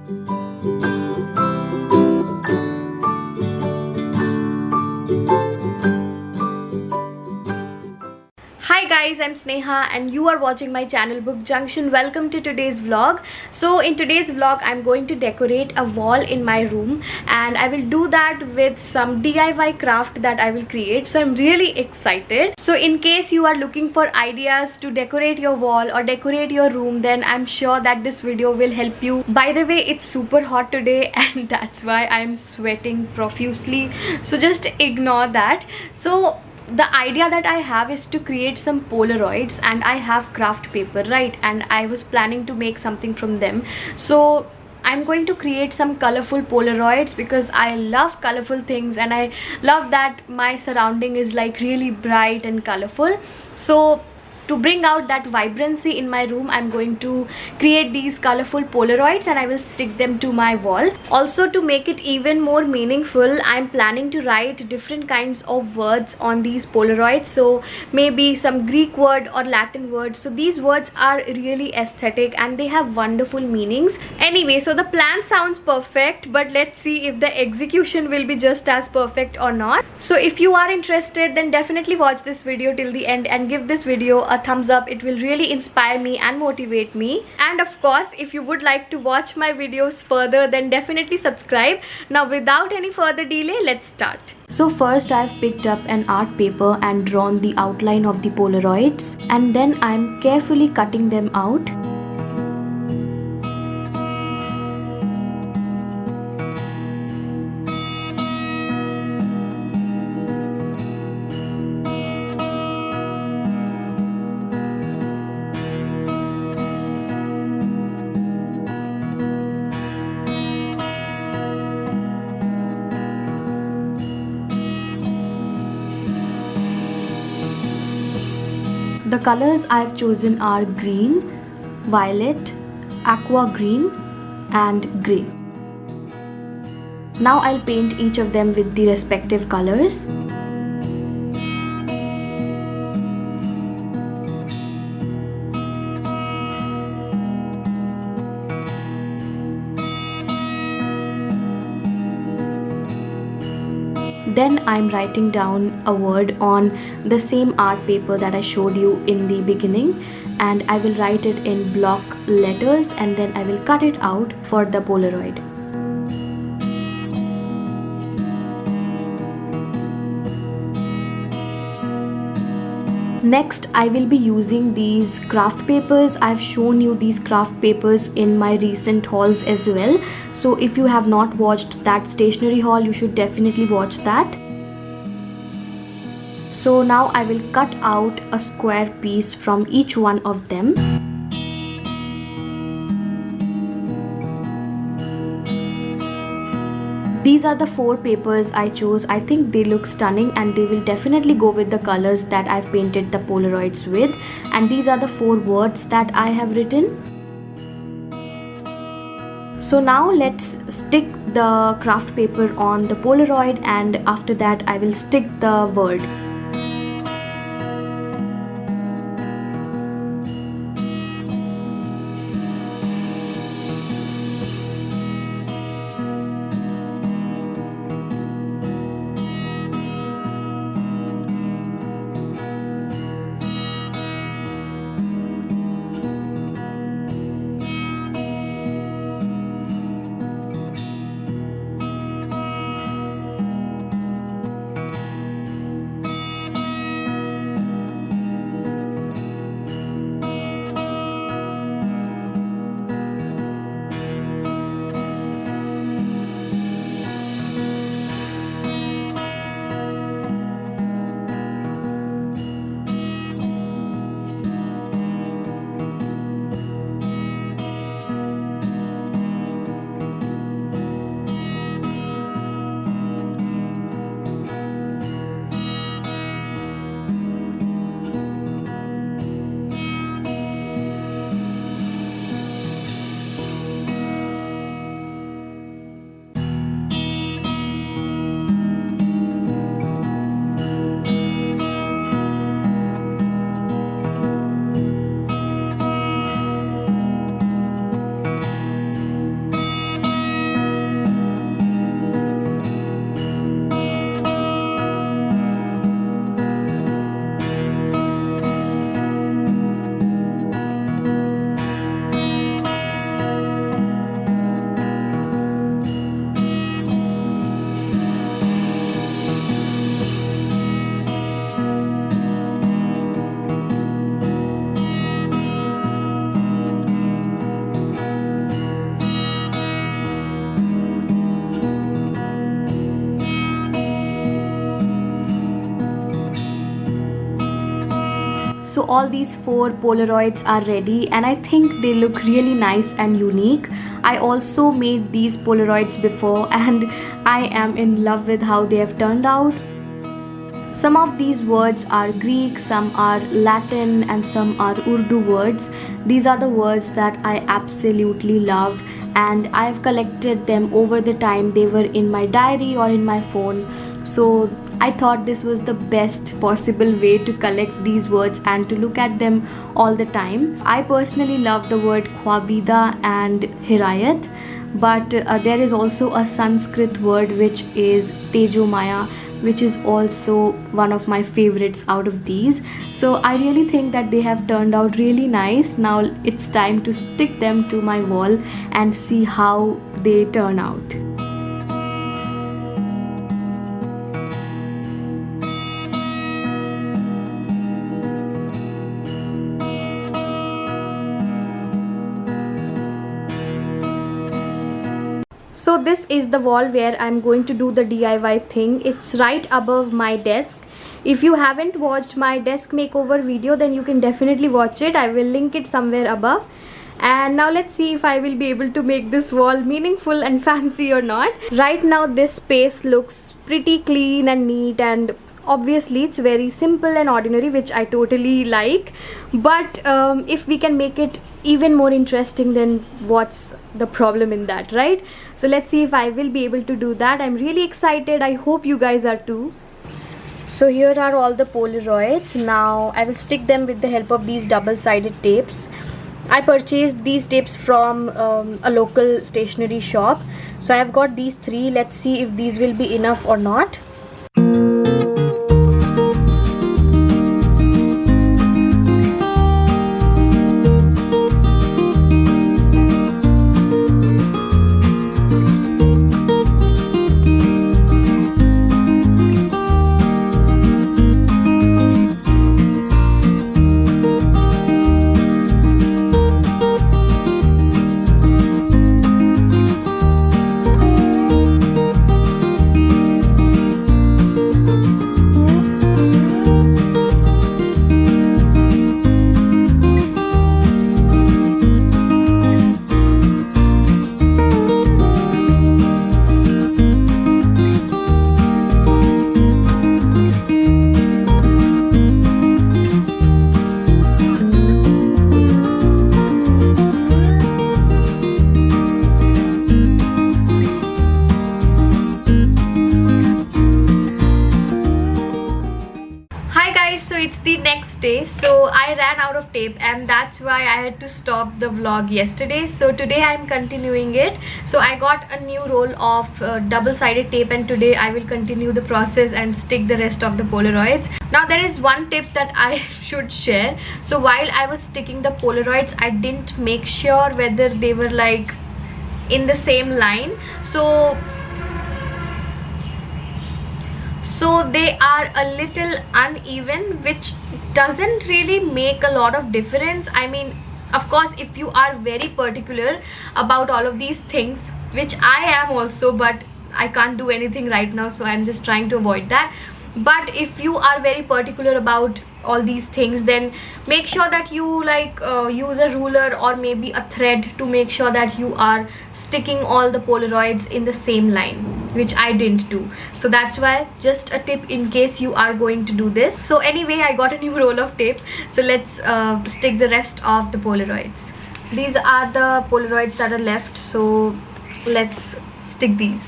Hi guys, I'm Sneha and you are watching my channel Book Junction. Welcome to today's vlog. So in today's vlog I'm going to decorate a wall in my room, and I will do that with some DIY craft that I will create. So I'm really excited. So in case you are looking for ideas to decorate your wall or decorate your room, then I'm sure that this video will help you. By the way, it's super hot today and that's why I'm sweating profusely. So just ignore that. So the idea that I have is to create some Polaroids, and I have craft paper, right? And I was planning to make something from them. So I'm going to create some colorful Polaroids because I love colorful things and I love that my surrounding is like really bright and colorful. So to bring out that vibrancy in my room, I'm going to create these colorful Polaroids and I will stick them to my wall. Also, to make it even more meaningful, I'm planning to write different kinds of words on these Polaroids. So maybe some Greek word or Latin word. So these words are really aesthetic and they have wonderful meanings. Anyway, so the plan sounds perfect, but let's see if the execution will be just as perfect or not. So if you are interested, then definitely watch this video till the end and give this video a thumbs up. It will really inspire me and motivate me. And of course, if you would like to watch my videos further, then definitely subscribe. Now without any further delay, let's start. So first I've picked up an art paper and drawn the outline of the Polaroids, and then I'm carefully cutting them out. The colors I've chosen are green, violet, aqua green and grey. Now I'll paint each of them with the respective colors. Then I'm writing down a word on the same art paper that I showed you in the beginning, and I will write it in block letters and then I will cut it out for the Polaroid. Next, I will be using these craft papers. I've shown you these craft papers in my recent hauls as well. So if you have not watched that stationery haul, you should definitely watch that. So now I will cut out a square piece from each one of them. These are the 4 papers I chose. I think they look stunning and they will definitely go with the colors that I've painted the Polaroids with. And these are the 4 words that I have written. So now let's stick the craft paper on the Polaroid, and after that I will stick the word. all these 4 Polaroids are ready and I think they look really nice and unique. I also made these Polaroids before and I am in love with how they have turned out. Some of these words are Greek, some are Latin and some are Urdu words. These are the words that I absolutely love and I've collected them over the time. They were in my diary or in my phone. So I thought this was the best possible way to collect these words and to look at them all the time. I personally love the word Khwabida and Hirayat, but there is also a Sanskrit word which is Tejomaya, which is also one of my favorites out of these. So I really think that they have turned out really nice. Now it's time to stick them to my wall and see how they turn out. So this is the wall where I'm going to do the DIY thing. It's right above my desk. If you haven't watched my desk makeover video, then you can definitely watch it. I will link it somewhere above. And now let's see if I will be able to make this wall meaningful and fancy or not. Right now this space looks pretty clean and neat, and obviously it's very simple and ordinary, which I totally like. But if we can make it even more interesting, then what's the problem in that, right? So let's see if I will be able to do that. I'm really excited. I hope you guys are too. So here are all the Polaroids. Now I will stick them with the help of these double-sided tapes. I purchased these tapes from a local stationery shop. So I have got these 3. Let's see if these will be enough or not. It's the next day, so I ran out of tape and that's why I had to stop the vlog yesterday. So today I'm continuing it. So I got a new roll of double-sided tape and today I will continue the process and stick the rest of the Polaroids. Now there is one tip that I should share. So while I was sticking the Polaroids, I didn't make sure whether they were like in the same line. So they are a little uneven, which doesn't really make a lot of difference. I mean, of course, if you are very particular about all of these things, which I am also, but I can't do anything right now, so I'm just trying to avoid that. But if you are very particular about all these things, then make sure that you use a ruler or maybe a thread to make sure that you are sticking all the Polaroids in the same line, which I didn't do. So that's why, just a tip in case you are going to do this. So anyway, I got a new roll of tape, so let's stick the rest of the Polaroids. These are the Polaroids that are left, so let's stick these.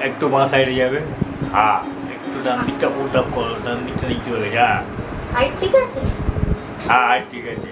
একটু বাঁ সাইডে যাবে, হ্যাঁ একটু ডান দিকটা উল্টা করো, ডান দিকটা নিচে হয়ে যা। হাইট ঠিক আছে? হ্যাঁ ঠিক আছে।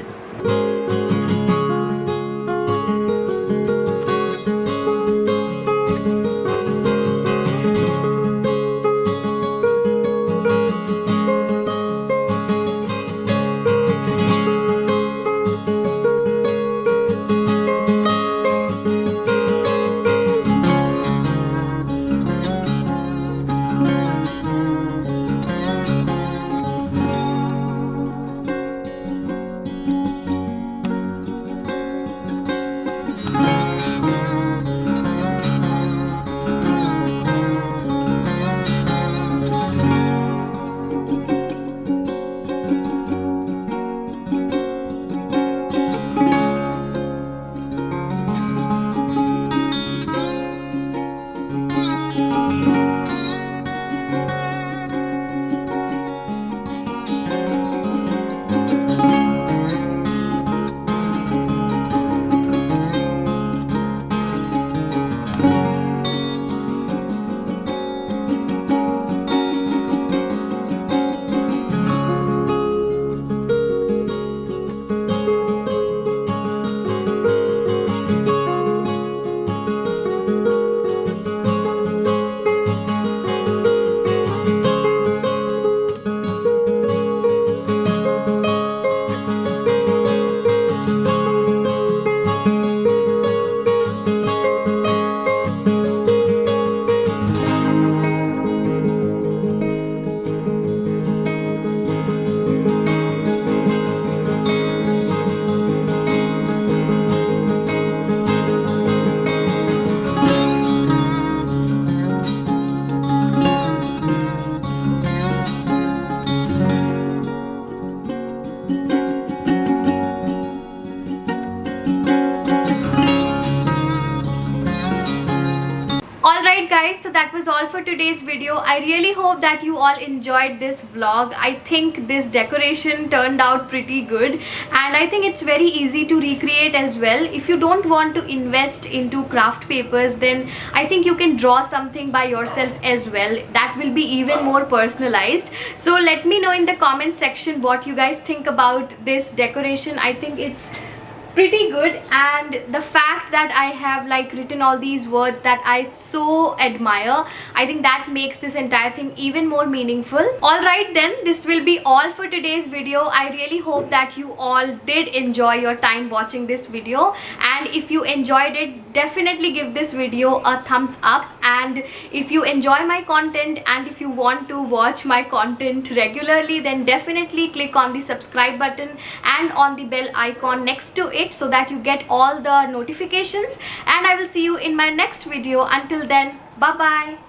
Alright guys, so that was all for today's video. I really hope that you all enjoyed this vlog. I think this decoration turned out pretty good and I think it's very easy to recreate as well. If you don't want to invest into craft papers, then I think you can draw something by yourself as well. That will be even more personalized. So let me know in the comment section what you guys think about this decoration. I think it's pretty good, and the fact that I have like written all these words that I so admire, I think that makes this entire thing even more meaningful. Alright then, this will be all for today's video. I really hope that you all did enjoy your time watching this video, and if you enjoyed it, definitely give this video a thumbs up. And if you enjoy my content and if you want to watch my content regularly, then definitely click on the subscribe button and on the bell icon next to it so that you get all the notifications, and I will see you in my next video. Until then, bye bye.